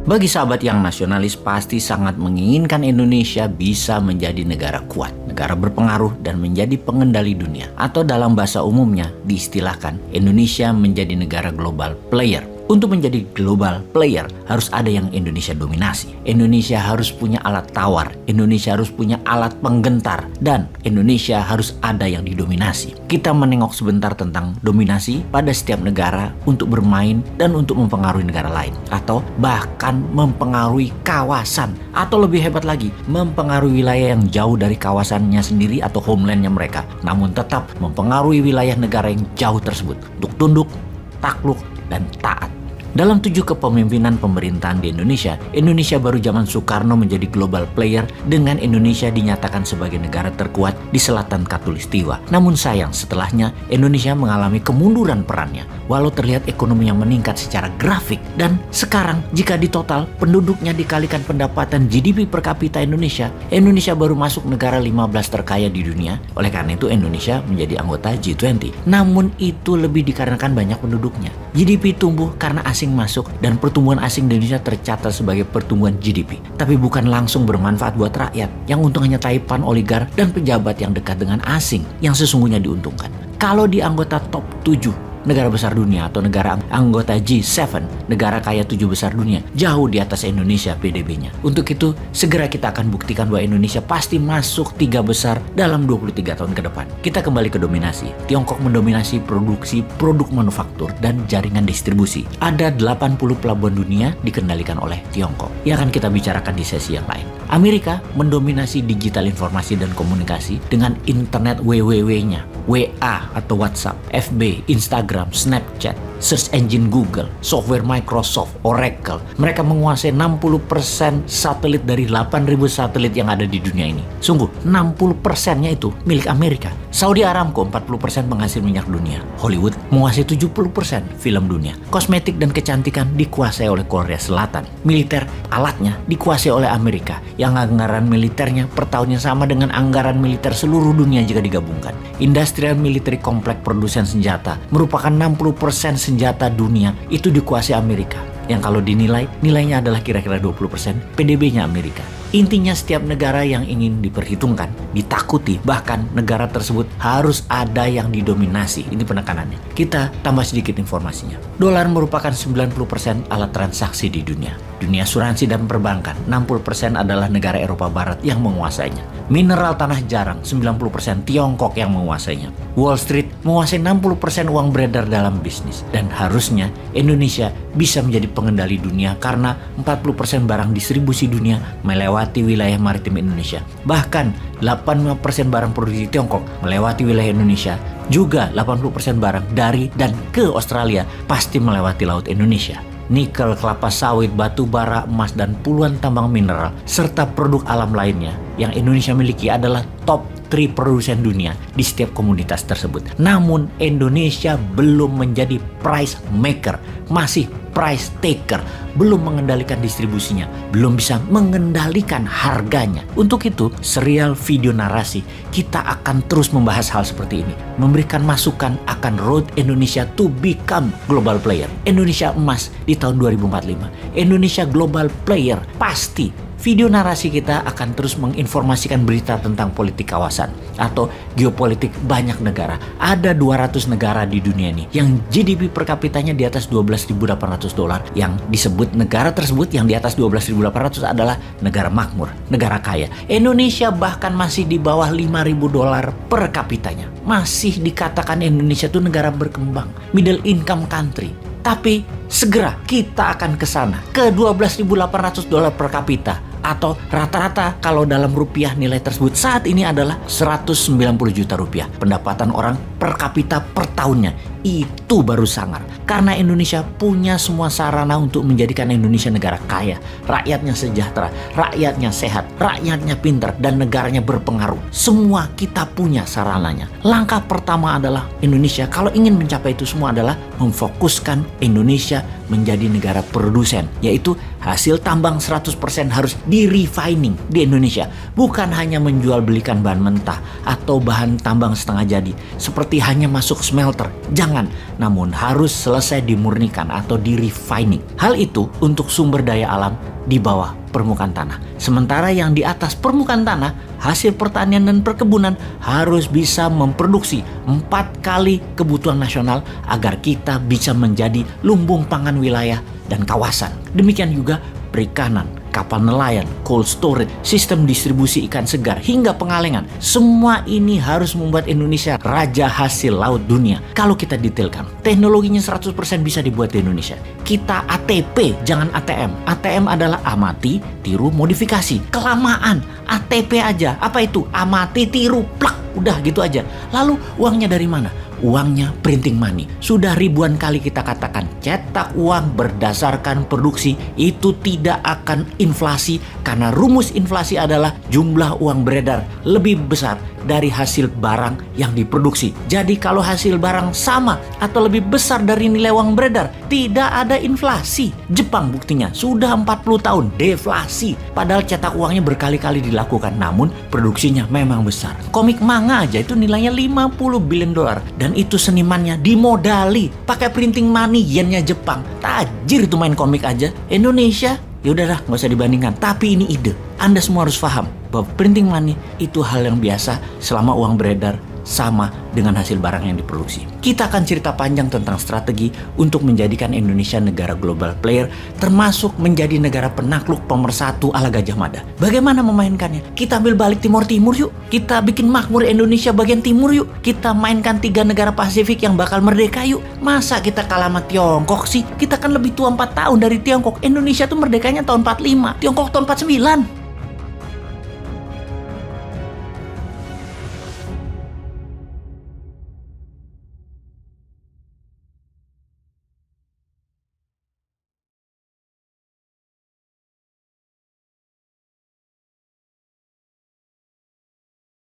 Bagi sahabat yang nasionalis pasti sangat menginginkan Indonesia bisa menjadi negara kuat, negara berpengaruh dan menjadi pengendali dunia. Atau dalam bahasa umumnya diistilahkan Indonesia menjadi negara global player. Untuk menjadi global player harus ada yang Indonesia dominasi. Indonesia harus punya alat tawar, Indonesia harus punya alat penggentar, dan Indonesia harus ada yang didominasi. Kita menengok sebentar tentang dominasi pada setiap negara untuk bermain dan untuk mempengaruhi negara lain. Atau bahkan mempengaruhi kawasan. Atau lebih hebat lagi, mempengaruhi wilayah yang jauh dari kawasannya sendiri atau homelandnya mereka. Namun tetap mempengaruhi wilayah negara yang jauh tersebut untuk tunduk, takluk, dan taat. Dalam 7 kepemimpinan pemerintahan di Indonesia baru zaman Soekarno menjadi global player dengan Indonesia dinyatakan sebagai negara terkuat di selatan Katulistiwa. Namun sayang setelahnya Indonesia mengalami kemunduran perannya walau terlihat ekonominya meningkat secara grafik. Dan sekarang jika ditotal penduduknya dikalikan pendapatan GDP per kapita Indonesia baru masuk negara 15 terkaya di dunia. Oleh karena itu Indonesia menjadi anggota G20. Namun itu lebih dikarenakan banyak penduduknya. GDP tumbuh karena asing masuk dan pertumbuhan asing di Indonesia tercatat sebagai pertumbuhan GDP. Tapi bukan langsung bermanfaat buat rakyat yang untung hanya taipan, oligar, dan pejabat yang dekat dengan asing yang sesungguhnya diuntungkan. Kalau di anggota top 7 negara besar dunia atau negara anggota G7, negara kaya 7 besar dunia, jauh di atas Indonesia PDB-nya. Untuk itu, segera kita akan buktikan bahwa Indonesia pasti masuk 3 besar dalam 23 tahun ke depan. Kita kembali ke dominasi. Tiongkok mendominasi produksi produk manufaktur dan jaringan distribusi. Ada 80 pelabuhan dunia dikendalikan oleh Tiongkok. Yang akan kita bicarakan di sesi yang lain. Amerika mendominasi digital informasi dan komunikasi dengan internet WWW-nya, WA atau WhatsApp, FB, Instagram, Snapchat, search engine Google, software Microsoft, Oracle. Mereka menguasai 60% satelit dari 8.000 satelit yang ada di dunia ini. Sungguh, 60%-nya itu milik Amerika. Saudi Aramco 40% penghasil minyak dunia. Hollywood menguasai 70% film dunia. Kosmetik dan kecantikan dikuasai oleh Korea Selatan. Militer, alatnya dikuasai oleh Amerika. Yang anggaran militernya per tahunnya sama dengan anggaran militer seluruh dunia jika digabungkan. Industrial military kompleks produsen senjata merupakan 60% senjata dunia itu dikuasai Amerika. Yang kalau dinilai, nilainya adalah kira-kira 20% PDB-nya Amerika. Intinya setiap negara yang ingin diperhitungkan, ditakuti, bahkan negara tersebut harus ada yang didominasi. Ini penekanannya. Kita tambah sedikit informasinya. Dolar merupakan 90% alat transaksi di dunia. Dunia asuransi dan perbankan, 60% adalah negara Eropa Barat yang menguasainya. Mineral tanah jarang, 90% Tiongkok yang menguasainya. Wall Street menguasai 60% uang beredar dalam bisnis. Dan harusnya Indonesia bisa menjadi pengendali dunia karena 40% barang distribusi dunia melewati wilayah maritim Indonesia. Bahkan 85% barang produksi Tiongkok melewati wilayah Indonesia. Juga 80% barang dari dan ke Australia pasti melewati laut Indonesia. Nikel, kelapa sawit, batu bara, emas, dan puluhan tambang mineral, serta produk alam lainnya yang Indonesia miliki adalah top 3 produsen dunia di setiap komunitas tersebut. Namun Indonesia belum menjadi price maker, masih price taker, belum mengendalikan distribusinya, belum bisa mengendalikan harganya. Untuk itu, serial video narasi kita akan terus membahas hal seperti ini, memberikan masukan akan road Indonesia to become global player. Indonesia emas di tahun 2045, Indonesia global player pasti. Video narasi kita akan terus menginformasikan berita tentang politik kawasan atau geopolitik banyak negara. Ada 200 negara di dunia ini yang GDP per kapitanya di atas $12.800. Yang disebut negara tersebut yang di atas 12.800 adalah negara makmur, negara kaya. Indonesia bahkan masih di bawah $5.000 per kapitanya. Masih dikatakan Indonesia itu negara berkembang, middle income country. Tapi segera kita akan ke sana, ke $12.800 per kapita. Atau rata-rata kalau dalam rupiah nilai tersebut saat ini adalah 190 juta rupiah. Pendapatan orang per kapita per tahunnya. Itu baru sangar. Karena Indonesia punya semua sarana untuk menjadikan Indonesia negara kaya. Rakyatnya sejahtera, rakyatnya sehat, rakyatnya pintar, dan negaranya berpengaruh. Semua kita punya sarananya. Langkah pertama adalah Indonesia kalau ingin mencapai itu semua adalah memfokuskan Indonesia menjadi negara produsen. Yaitu hasil tambang 100% harus di-refining di Indonesia. Bukan hanya menjual belikan bahan mentah atau bahan tambang setengah jadi. Seperti hanya masuk smelter. Jangan Jangan, namun harus selesai dimurnikan atau di-refining. Hal itu untuk sumber daya alam di bawah permukaan tanah. Sementara yang di atas permukaan tanah, hasil pertanian dan perkebunan harus bisa memproduksi 4 kali kebutuhan nasional agar kita bisa menjadi lumbung pangan wilayah dan kawasan. Demikian juga perikanan, kapal nelayan, cold storage, sistem distribusi ikan segar, hingga pengalengan. Semua ini harus membuat Indonesia raja hasil laut dunia. Kalau kita detailkan, teknologinya 100% bisa dibuat di Indonesia. Kita ATP, jangan ATM. ATM adalah amati, tiru, modifikasi. Kelamaan, ATP aja. Apa itu? Amati, tiru, plak. Udah gitu aja. Lalu uangnya dari mana? Uangnya printing money. Sudah ribuan kali kita katakan, cetak uang berdasarkan produksi itu tidak akan inflasi, karena rumus inflasi adalah jumlah uang beredar lebih besar dari hasil barang yang diproduksi. Jadi kalau hasil barang sama atau lebih besar dari nilai uang beredar, tidak ada inflasi. Jepang buktinya sudah 40 tahun deflasi, padahal cetak uangnya berkali-kali dilakukan, namun produksinya memang besar. Komik manga aja itu nilainya 50 billion dolar, dan itu senimannya dimodali pakai printing money yennya Jepang. Tajir itu main komik aja. Indonesia ya udahlah, nggak usah dibandingkan. Tapi ini ide. Anda semua harus paham bahwa printing money itu hal yang biasa selama uang beredar sama dengan hasil barang yang diproduksi. Kita akan cerita panjang tentang strategi untuk menjadikan Indonesia negara global player, termasuk menjadi negara penakluk pemersatu ala Gajah Mada. Bagaimana memainkannya? Kita ambil balik Timur Timur yuk. Kita bikin makmur Indonesia bagian timur yuk. Kita mainkan 3 negara Pasifik yang bakal merdeka yuk. Masa kita kalah sama Tiongkok sih? Kita kan lebih tua 4 tahun dari Tiongkok. Indonesia tuh merdekanya tahun 45, Tiongkok tahun 49.